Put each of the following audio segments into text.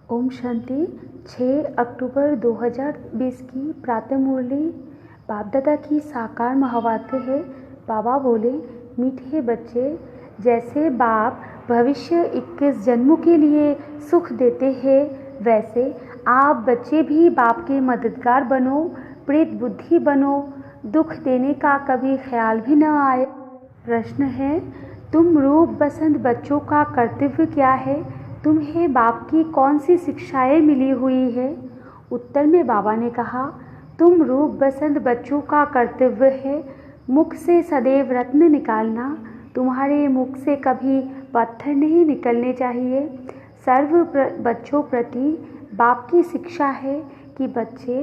ओम शांति। 6 अक्टूबर 2020 की प्रातः मुरली बाप दादा की साकार महावाक्य है। बाबा बोले, मीठे बच्चे, जैसे बाप भविष्य 21 जन्मों के लिए सुख देते हैं, वैसे आप बच्चे भी बाप के मददगार बनो, प्रेत बुद्धि बनो, दुख देने का कभी ख्याल भी न आए। प्रश्न है, तुम रूप बसंत बच्चों का कर्तव्य क्या है? तुम्हें बाप की कौन सी शिक्षाएं मिली हुई है? उत्तर में बाबा ने कहा, तुम रूप बसंत बच्चों का कर्तव्य है मुख से सदैव रत्न निकालना। तुम्हारे मुख से कभी पत्थर नहीं निकलने चाहिए। सर्व बच्चों प्रति बाप की शिक्षा है कि बच्चे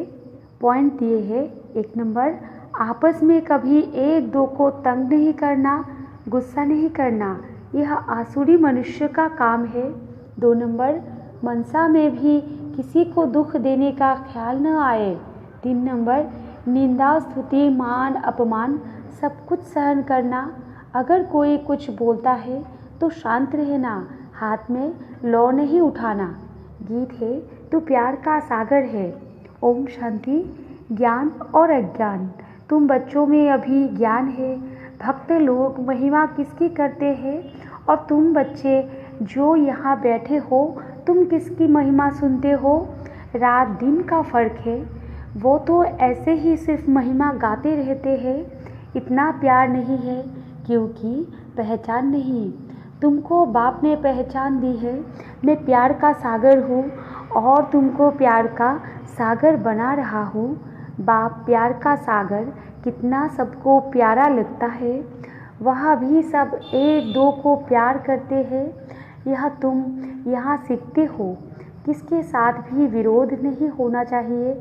पॉइंट दिए हैं। 1 नंबर, आपस में कभी एक दो को तंग नहीं करना, गुस्सा नहीं करना, यह आसुरी मनुष्य का काम है। 2 नंबर, मनसा में भी किसी को दुख देने का ख्याल न आए। 3 नंबर, निंदा स्तुति मान अपमान सब कुछ सहन करना। अगर कोई कुछ बोलता है तो शांत रहना, हाथ में लौ नहीं उठाना। गीत है तो प्यार का सागर है। ओम शांति। ज्ञान और अज्ञान, तुम बच्चों में अभी ज्ञान है। भक्त लोग महिमा किसकी करते हैं और तुम बच्चे जो यहाँ बैठे हो, तुम किसकी महिमा सुनते हो? रात दिन का फर्क है। वो तो ऐसे ही सिर्फ महिमा गाते रहते हैं। इतना प्यार नहीं है क्योंकि पहचान नहीं। तुमको बाप ने पहचान दी है। मैं प्यार का सागर हूँ और तुमको प्यार का सागर बना रहा हूँ। बाप प्यार का सागर कितना सबको प्यारा लगता है। वहाँ भी सब एक दो को प्यार करते हैं। यह तुम यहाँ सीखते हो। किसके साथ भी विरोध नहीं होना चाहिए,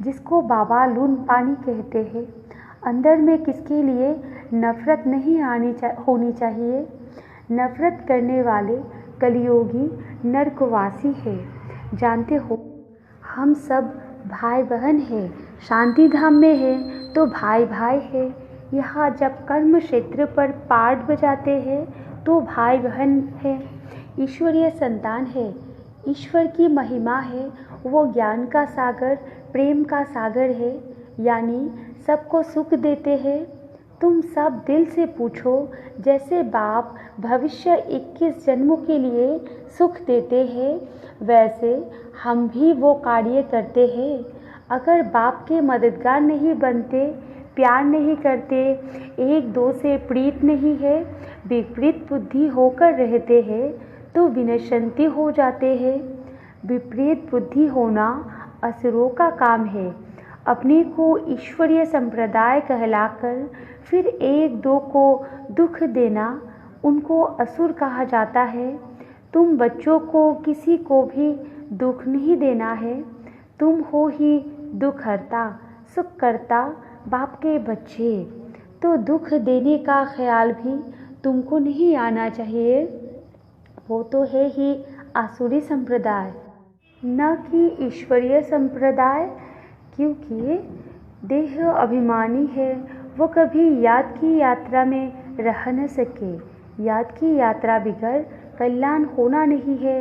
जिसको बाबा लून पानी कहते हैं। अंदर में किसके लिए नफरत नहीं होनी चाहिए। नफरत करने वाले कलियोगी नरकवासी है। जानते हो, हम सब भाई बहन हैं। शांति धाम में है तो भाई भाई है। यहाँ जब कर्म क्षेत्र पर पाठ बजाते हैं तो भाई बहन है। ईश्वरीय संतान है। ईश्वर की महिमा है। वो ज्ञान का सागर, प्रेम का सागर है, यानी सबको सुख देते हैं। तुम सब दिल से पूछो, जैसे बाप भविष्य 21 जन्मों के लिए सुख देते हैं, वैसे हम भी वो कार्य करते हैं। अगर बाप के मददगार नहीं बनते, प्यार नहीं करते, एक दो से प्रीत नहीं है, विपरीत बुद्धि होकर रहते हैं, तो विनशंति हो जाते हैं। विपरीत बुद्धि होना असुरों का काम है। अपने को ईश्वरीय संप्रदाय कहलाकर फिर एक दो को दुख देना, उनको असुर कहा जाता है। तुम बच्चों को किसी को भी दुख नहीं देना है। तुम हो ही दुख हरता, सुख करता बाप के बच्चे, तो दुख देने का ख्याल भी तुमको नहीं आना चाहिए। वो तो है ही आसुरी संप्रदाय, न कि ईश्वरीय संप्रदाय। क्योंकि देह अभिमानी है, वो कभी याद की यात्रा में रह न सके। याद की यात्रा बिगड़ कल्याण होना नहीं है।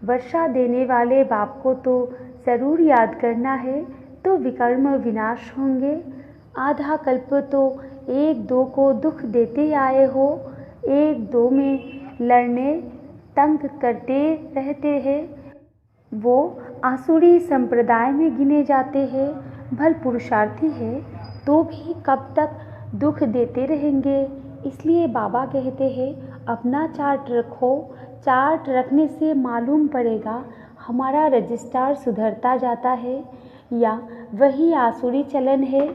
वर्षा देने वाले बाप को तो ज़रूर याद करना है, तो विकर्म विनाश होंगे। आधा कल्प तो एक दो को दुख देते आए हो। एक दो में लड़ने तंग करते रहते हैं। वो आसुरी संप्रदाय में गिने जाते हैं। भल पुरुषार्थी है तो भी कब तक दुख देते रहेंगे। इसलिए बाबा कहते हैं, अपना चार्ट रखो। चार्ट रखने से मालूम पड़ेगा हमारा रजिस्ट्रार सुधरता जाता है या वही आसुरी चलन है।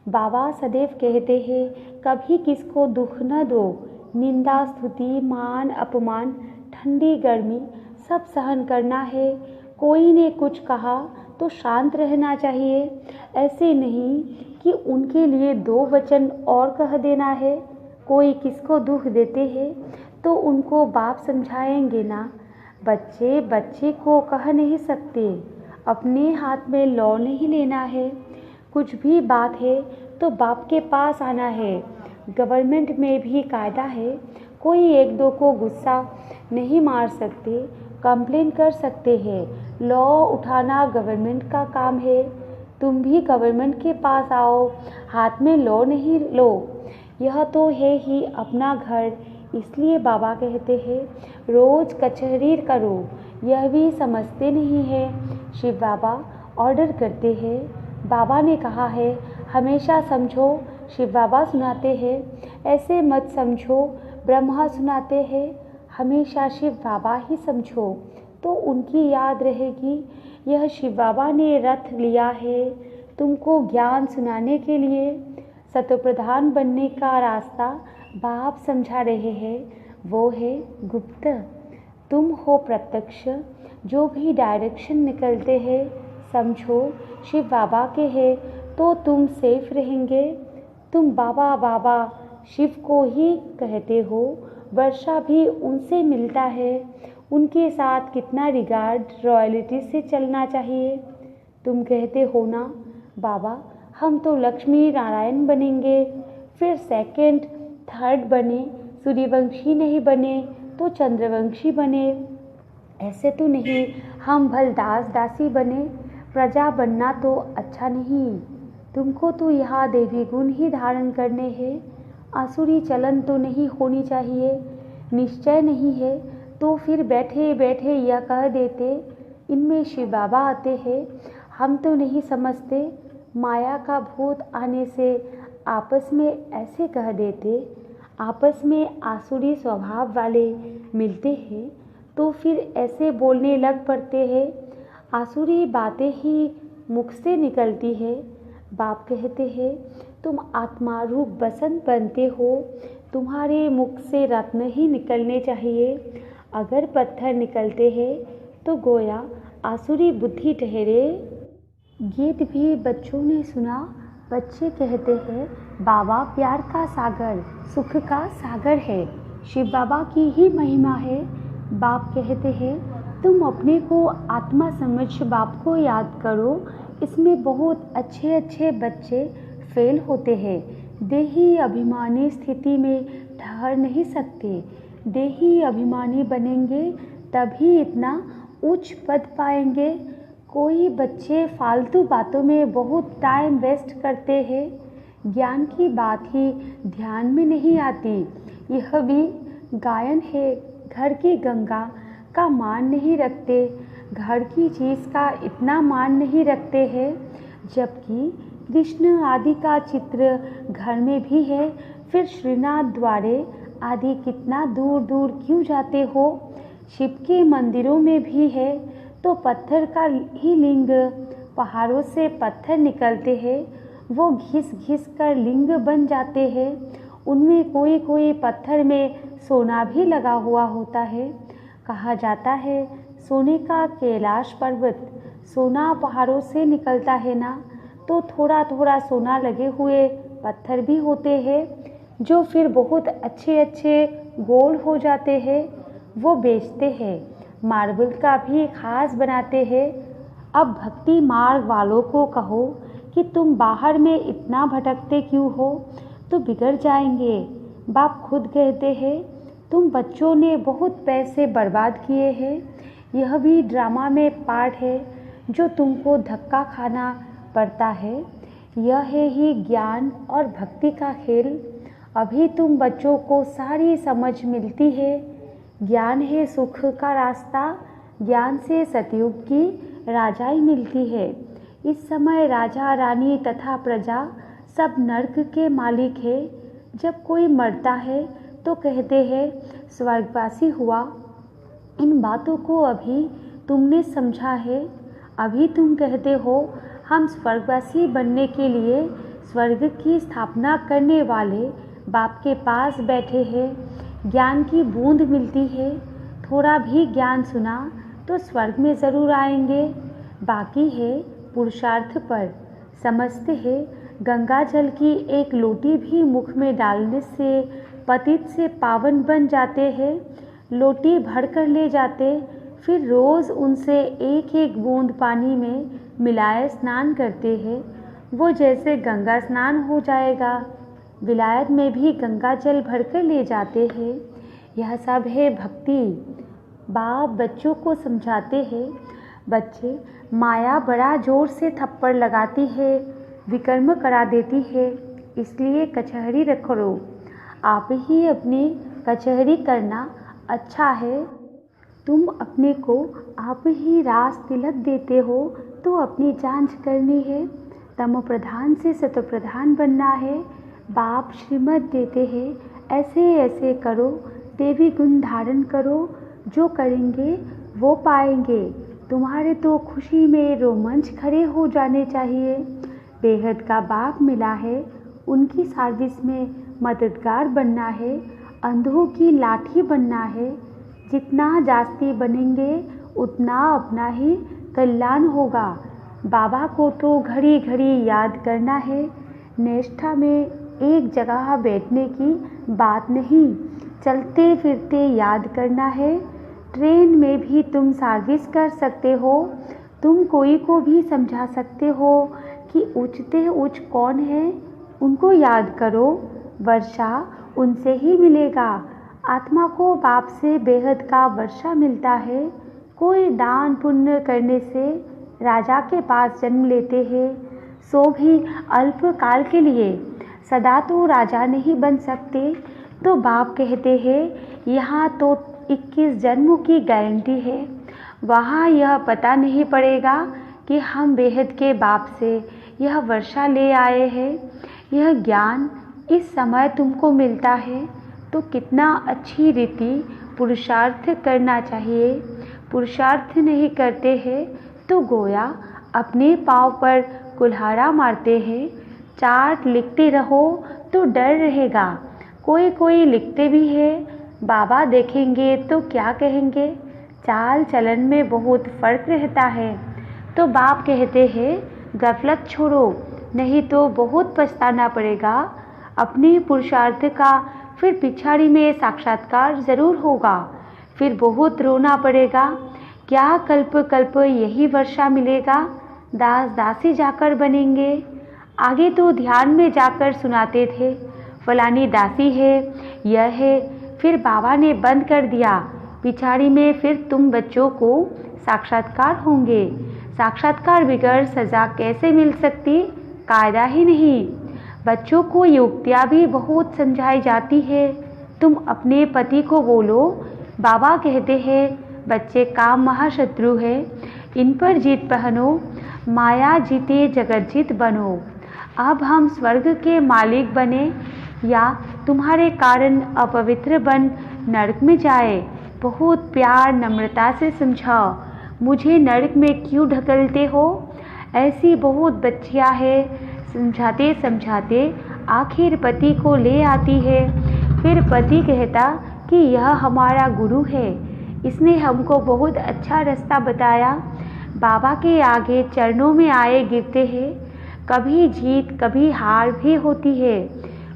बाबा सदैव कहते हैं, कभी किसको दुख न दो। निंदा स्तुति मान अपमान ठंडी गर्मी सब सहन करना है। कोई ने कुछ कहा तो शांत रहना चाहिए। ऐसे नहीं कि उनके लिए 2 वचन और कह देना है। कोई किसको दुख देते हैं तो उनको बाप समझाएंगे ना। बच्चे बच्चे को कह नहीं सकते। अपने हाथ में लौ नहीं लेना है। कुछ भी बात है तो बाप के पास आना है। गवर्नमेंट में भी कायदा है, कोई एक दो को गुस्सा नहीं मार सकते। कंप्लेन कर सकते हैं। लॉ उठाना गवर्नमेंट का काम है। तुम भी गवर्नमेंट के पास आओ, हाथ में लॉ नहीं लो। यह तो है ही अपना घर। इसलिए बाबा कहते हैं रोज़ कचहरी करो। यह भी समझते नहीं है। शिव बाबा ऑर्डर करते हैं। बाबा ने कहा है हमेशा समझो। शिव बाबा सुनाते हैं ऐसे मत समझो। ब्रह्मा सुनाते हैं हमेशा शिव बाबा ही समझो, तो उनकी याद रहेगी। यह शिव बाबा ने रथ लिया है तुमको ज्ञान सुनाने के लिए। सतोप्रधान बनने का रास्ता बाप समझा रहे हैं, वो है गुप्त। तुम हो प्रत्यक्ष। जो भी डायरेक्शन निकलते हैं समझो शिव बाबा के हैं, तो तुम सेफ रहेंगे। तुम बाबा बाबा शिव को ही कहते हो। वर्षा भी उनसे मिलता है। उनके साथ कितना रिगार्ड रॉयल्टी से चलना चाहिए। तुम कहते हो ना बाबा हम तो लक्ष्मी नारायण बनेंगे, फिर सेकंड थर्ड बने, सूर्यवंशी नहीं बने तो चंद्रवंशी बने। ऐसे तो नहीं हम भल दास दासी बने। प्रजा बनना तो अच्छा नहीं। तुमको तो यहाँ देवी गुण ही धारण करने हैं। आसुरी चलन तो नहीं होनी चाहिए। निश्चय नहीं है तो फिर बैठे बैठे यह कह देते इनमें शिव बाबा आते हैं। हम तो नहीं समझते। माया का भूत आने से आपस में ऐसे कह देते। आपस में आसुरी स्वभाव वाले मिलते हैं तो फिर ऐसे बोलने लग पड़ते हैं। आसुरी बातें ही मुख से निकलती है। बाप कहते हैं तुम आत्मा रूप बसंत बनते हो। तुम्हारे मुख से रत्न ही निकलने चाहिए। अगर पत्थर निकलते हैं तो गोया आसुरी बुद्धि ठहरे। गीत भी बच्चों ने सुना। बच्चे कहते हैं बाबा प्यार का सागर सुख का सागर है। शिव बाबा की ही महिमा है। बाप कहते हैं तुम अपने को आत्मा समझ बाप को याद करो। इसमें बहुत अच्छे अच्छे बच्चे फेल होते हैं। देही अभिमानी स्थिति में ठहर नहीं सकते। देही अभिमानी बनेंगे तभी इतना उच्च पद पाएंगे। कोई बच्चे फालतू बातों में बहुत टाइम वेस्ट करते हैं। ज्ञान की बात ही ध्यान में नहीं आती। यह भी गायन है। घर की गंगा का मान नहीं रखते। घर की चीज़ का इतना मान नहीं रखते हैं, जबकि कृष्ण आदि का चित्र घर में भी है। फिर श्रीनाथ द्वारे आदि कितना दूर दूर क्यों जाते हो। शिव के मंदिरों में भी है तो पत्थर का ही लिंग। पहाड़ों से पत्थर निकलते हैं, वो घिस घिस कर लिंग बन जाते हैं। उनमें कोई कोई पत्थर में सोना भी लगा हुआ होता है। कहा जाता है सोने का कैलाश पर्वत। सोना पहाड़ों से निकलता है ना, तो थोड़ा थोड़ा सोना लगे हुए पत्थर भी होते हैं, जो फिर बहुत अच्छे अच्छे गोल हो जाते हैं। वो बेचते हैं। मार्बल का भी खास बनाते हैं। अब भक्ति मार्ग वालों को कहो कि तुम बाहर में इतना भटकते क्यों हो, तो बिगड़ जाएंगे। बाप खुद कहते हैं तुम बच्चों ने बहुत पैसे बर्बाद किए हैं। यह भी ड्रामा में पार्ट है जो तुमको धक्का खाना पड़ता है। यह है ही ज्ञान और भक्ति का खेल। अभी तुम बच्चों को सारी समझ मिलती है। ज्ञान है सुख का रास्ता। ज्ञान से सतयुग की राजाई मिलती है। इस समय राजा रानी तथा प्रजा सब नर्क के मालिक है। जब कोई मरता है तो कहते हैं स्वर्गवासी हुआ। इन बातों को अभी तुमने समझा है। अभी तुम कहते हो हम स्वर्गवासी बनने के लिए स्वर्ग की स्थापना करने वाले बाप के पास बैठे हैं। ज्ञान की बूंद मिलती है। थोड़ा भी ज्ञान सुना तो स्वर्ग में ज़रूर आएंगे। बाकी है पुरुषार्थ पर। समझते हैं गंगा जल की एक लोटी भी मुख में डालने से पतित से पावन बन जाते हैं। लोटी भर कर ले जाते, फिर रोज़ उनसे एक एक बूंद पानी में मिलाए स्नान करते हैं। वो जैसे गंगा स्नान हो जाएगा। विलायत में भी गंगा जल भर कर ले जाते हैं। यह सब है भक्ति। बाप बच्चों को समझाते हैं, बच्चे, माया बड़ा जोर से थप्पड़ लगाती है, विकर्म करा देती है, इसलिए कचहरी करो। आप ही अपनी कचहरी करना अच्छा है। तुम अपने को आप ही रास तिलक देते हो तो अपनी जांच करनी है। तमो प्रधान से सतो प्रधान बनना है। बाप श्रीमत देते हैं, ऐसे ऐसे करो, देवी गुण धारण करो, जो करेंगे वो पाएंगे। तुम्हारे तो खुशी में रोमांच खड़े हो जाने चाहिए। बेहद का बाप मिला है, उनकी सर्विस में मददगार बनना है, अंधों की लाठी बनना है। जितना जास्ती बनेंगे उतना अपना ही कल्याण होगा। बाबा को तो घड़ी घड़ी याद करना है। निष्ठा में एक जगह बैठने की बात नहीं, चलते फिरते याद करना है। ट्रेन में भी तुम सर्विस कर सकते हो। तुम कोई को भी समझा सकते हो कि ऊंचते ऊंच कौन है, उनको याद करो। वर्षा उनसे ही मिलेगा। आत्मा को बाप से बेहद का वर्षा मिलता है। कोई दान पुण्य करने से राजा के पास जन्म लेते हैं, सो भी अल्प काल के लिए। सदा तो राजा नहीं बन सकते। तो बाप कहते हैं, यहाँ तो 21 जन्मों की गारंटी है। वहाँ यह पता नहीं पड़ेगा कि हम बेहद के बाप से यह वर्षा ले आए हैं। यह ज्ञान इस समय तुमको मिलता है तो कितना अच्छी रीति पुरुषार्थ करना चाहिए। पुरुषार्थ नहीं करते हैं तो गोया अपने पाँव पर कुल्हाड़ा मारते हैं। चार्ट लिखते रहो तो डर रहेगा। कोई कोई लिखते भी है, बाबा देखेंगे तो क्या कहेंगे। चाल चलन में बहुत फर्क रहता है। तो बाप कहते हैं, गफलत छोड़ो, नहीं तो बहुत पछताना पड़ेगा। अपने पुरुषार्थ का फिर पिछाड़ी में साक्षात्कार जरूर होगा। फिर बहुत रोना पड़ेगा। क्या कल्प कल्प यही वर्षा मिलेगा। दास दासी जाकर बनेंगे। आगे तो ध्यान में जाकर सुनाते थे, फलानी दासी है, यह है। फिर बाबा ने बंद कर दिया। पिछाड़ी में फिर तुम बच्चों को साक्षात्कार होंगे। साक्षात्कार बगैर सजा कैसे मिल सकती, कायदा ही नहीं। बच्चों को युक्तियाँ भी बहुत समझाई जाती है। तुम अपने पति को बोलो, बाबा कहते हैं बच्चे काम महाशत्रु है, इन पर जीत पहनो, माया जीते जगत जीत बनो। अब हम स्वर्ग के मालिक बने या तुम्हारे कारण अपवित्र बन नरक में जाए। बहुत प्यार नम्रता से समझाओ, मुझे नरक में क्यों ढकलते हो। ऐसी बहुत बच्चियां हैं, समझाते समझाते आखिर पति को ले आती है। फिर पति कहता कि यह हमारा गुरु है, इसने हमको बहुत अच्छा रास्ता बताया। बाबा के आगे चरणों में आए गिरते हैं। कभी जीत कभी हार भी होती है।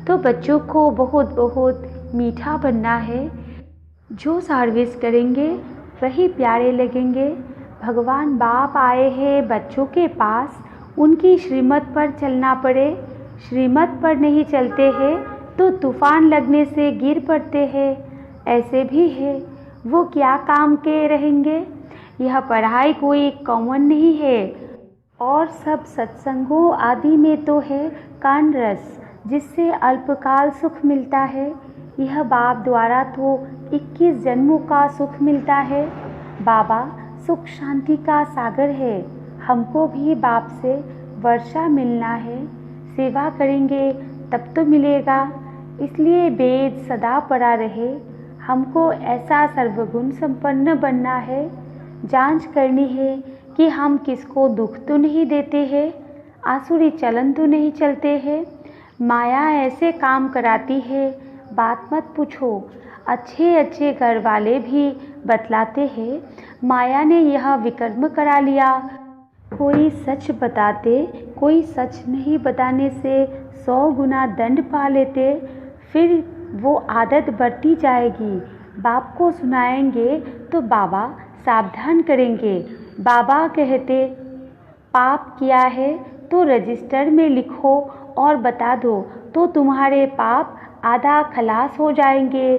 तो बच्चों को बहुत बहुत मीठा बनना है। जो सर्विस करेंगे वही प्यारे लगेंगे। भगवान बाप आए हैं बच्चों के पास, उनकी श्रीमत पर चलना पड़े। श्रीमत पर नहीं चलते हैं तो तूफान लगने से गिर पड़ते हैं। ऐसे भी है, वो क्या काम के रहेंगे। यह पढ़ाई कोई कॉमन नहीं है। और सब सत्संगों आदि में तो है कान रस, जिससे अल्पकाल सुख मिलता है। यह बाप द्वारा तो 21 जन्मों का सुख मिलता है। बाबा सुख शांति का सागर है। हमको भी बाप से वर्षा मिलना है। सेवा करेंगे तब तो मिलेगा। इसलिए वेद सदा पढ़ा रहे। हमको ऐसा सर्वगुण संपन्न बनना है। जांच करनी है कि हम किसको दुख तो नहीं देते हैं, आसुरी चलन तो नहीं चलते हैं। माया ऐसे काम कराती है, बात मत पूछो। अच्छे अच्छे घर वाले भी बतलाते हैं, माया ने यह विकर्म करा लिया। कोई सच बताते, कोई सच नहीं बताने से 100 गुना दंड पा लेते। फिर वो आदत बढ़ती जाएगी। बाप को सुनाएंगे तो बाबा सावधान करेंगे। बाबा कहते, पाप किया है तो रजिस्टर में लिखो और बता दो, तो तुम्हारे पाप आधा खलास हो जाएंगे।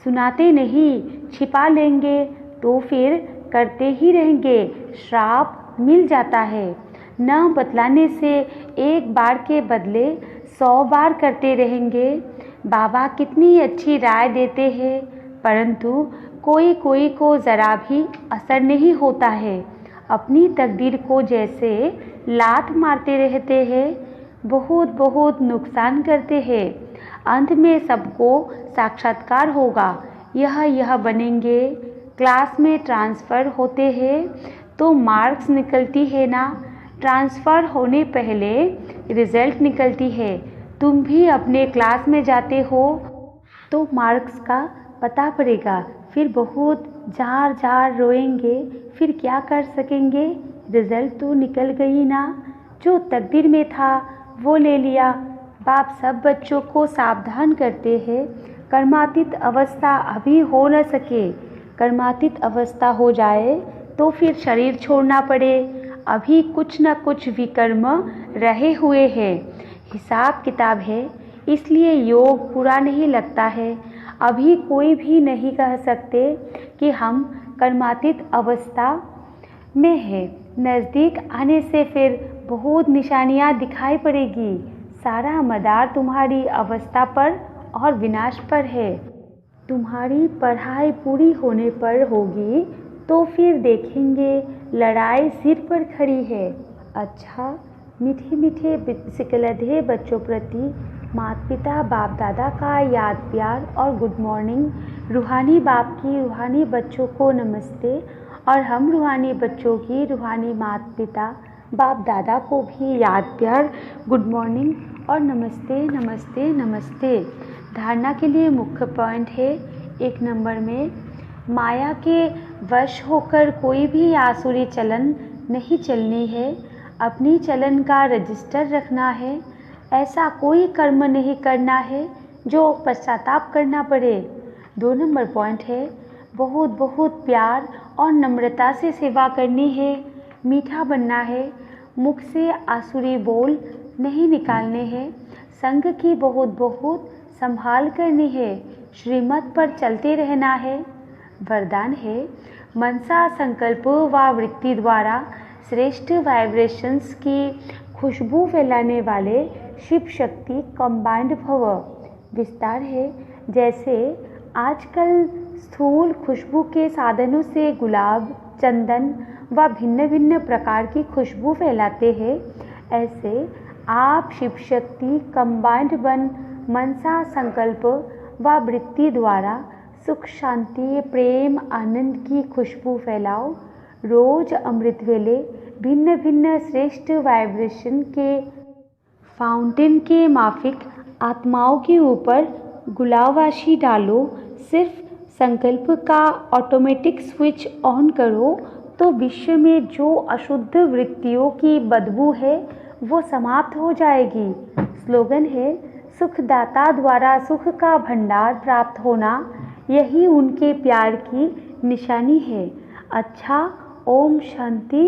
सुनाते नहीं, छिपा लेंगे तो फिर करते ही रहेंगे, श्राप मिल जाता है। न बतलाने से एक बार के बदले 100 बार करते रहेंगे। बाबा कितनी अच्छी राय देते हैं, परंतु कोई कोई को ज़रा भी असर नहीं होता है। अपनी तकदीर को जैसे लात मारते रहते हैं, बहुत बहुत नुकसान करते हैं। अंत में सबको साक्षात्कार होगा, यह बनेंगे। क्लास में ट्रांसफ़र होते हैं तो मार्क्स निकलती है ना, ट्रांसफ़र होने पहले रिज़ल्ट निकलती है। तुम भी अपने क्लास में जाते हो तो मार्क्स का पता पड़ेगा, फिर बहुत जार जार रोएंगे, फिर क्या कर सकेंगे। रिज़ल्ट तो निकल गई ना, जो तकदीर में था वो ले लिया। बाप सब बच्चों को सावधान करते हैं, कर्मातीत अवस्था अभी हो न सके। कर्मातीत अवस्था हो जाए तो फिर शरीर छोड़ना पड़े। अभी कुछ न कुछ विकर्म रहे हुए हैं, हिसाब किताब है, इसलिए योग पूरा नहीं लगता है। अभी कोई भी नहीं कह सकते कि हम कर्मातीत अवस्था में है। नज़दीक आने से फिर बहुत निशानियाँ दिखाई पड़ेगी। सारा मदार तुम्हारी अवस्था पर और विनाश पर है। तुम्हारी पढ़ाई पूरी होने पर होगी तो फिर देखेंगे लड़ाई सिर पर खड़ी है। अच्छा, मीठे मीठे सिकलधे बच्चों प्रति माता पिता बाप दादा का याद प्यार और गुड मॉर्निंग। रूहानी बाप की रूहानी बच्चों को नमस्ते, और हम रूहानी बच्चों की रूहानी माता पिता बाप दादा को भी याद प्यार, गुड मॉर्निंग और नमस्ते नमस्ते नमस्ते। धारणा के लिए मुख्य पॉइंट है 1 नंबर में, माया के वश होकर कोई भी आसुरी चलन नहीं चलनी है। अपनी चलन का रजिस्टर रखना है। ऐसा कोई कर्म नहीं करना है जो पश्चाताप करना पड़े। 2 नंबर पॉइंट है, बहुत बहुत प्यार और नम्रता से सेवा करनी है। मीठा बनना है, मुख से आसुरी बोल नहीं निकालने हैं। संग की बहुत बहुत संभाल करनी है। श्रीमत पर चलते रहना है। वरदान है, मनसा संकल्प व वृत्ति द्वारा श्रेष्ठ वाइब्रेशंस की खुशबू फैलाने वाले शिव शक्ति कंबाइंड भव। विस्तार है, जैसे आजकल स्थूल खुशबू के साधनों से गुलाब, चंदन व भिन्न भिन्न प्रकार की खुशबू फैलाते हैं, ऐसे आप शिव शक्ति कंबाइंड बन मनसा संकल्प व वृत्ति द्वारा सुख शांति प्रेम आनंद की खुशबू फैलाओ। रोज अमृत वेले भिन्न भिन्न श्रेष्ठ वाइब्रेशन के फाउंटेन के माफिक आत्माओं के ऊपर गुलावाशी डालो। सिर्फ संकल्प का ऑटोमेटिक स्विच ऑन करो तो विश्व में जो अशुद्ध वृत्तियों की बदबू है वो समाप्त हो जाएगी। स्लोगन है, सुखदाता द्वारा सुख का भंडार प्राप्त होना, यही उनके प्यार की निशानी है। अच्छा, ओम शांति।